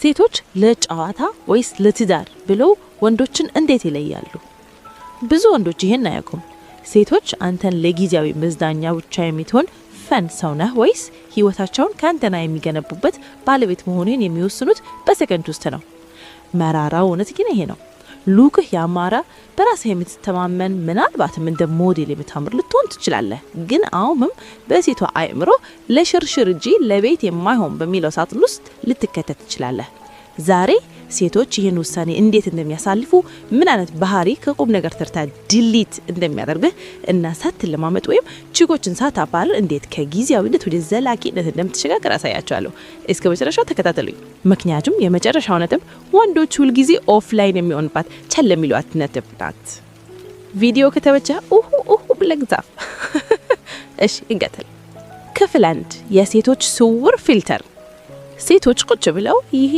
ሴቶች ለጨዋታ ወይስ ለትዳር ብለው ወንዶችን እንዴት ይለያሉ? ብዙ ወንዶች ይሄን አያውቁም። ሴቶች አንተን ለጊዜያዊ መዝናኛ ብቻ የሚሆን ፈን ሰው ነህ ወይስ ህይወታቸውን ካንተና የሚገነቡበት ባለቤት መሆኑን የሚወስኑት በሰከንድ ውስጥ ነው። መራራው እውነት ግን ይሄ ነው። ሉክህ ያማረ በራስህ የምትተማመን ምናልባትም እንደ ሞዴል የምታምር ልትሆን ትችላለህ። ግን አሁንም በሴቷ አእምሮ ለሽርሽር እንጂ ለቤት የማይሆን በሚለው ሳጥን ውስጥ ልትከተት ትችላለህ። ዛሬ ሴቶች ይህን ውሳኔ እንዴት እንደሚያሳልፉ ምን አይነት ባህሪ ከቁም ነገር ተርታ ዲሊት እንደሚያደርግህ እና ሳትለማመጥ ወይም ችግሮችን ሳታባርር እንዴት ከጊዜያዊነት ወደ ዘላቂነት እንደምትሸጋገር አሳያቸዋለሁ። እስከ መጨረሻው ተከታተሉኝ። ምክንያቱም የመጨረሻው ነጥብ ወንዶች ሁሉ ጊዜ ኦፍላይን የሚሆንባት ቸል የሚሏት ነጥብ ናት። ቪዲዮ ከተመቸ ብለህ ጻፍ። እሺ እንቀጥል። ክፍል 1 የሴቶች ስውር ፊልተር። ሴቶች ቁጭ ብለው ይሄ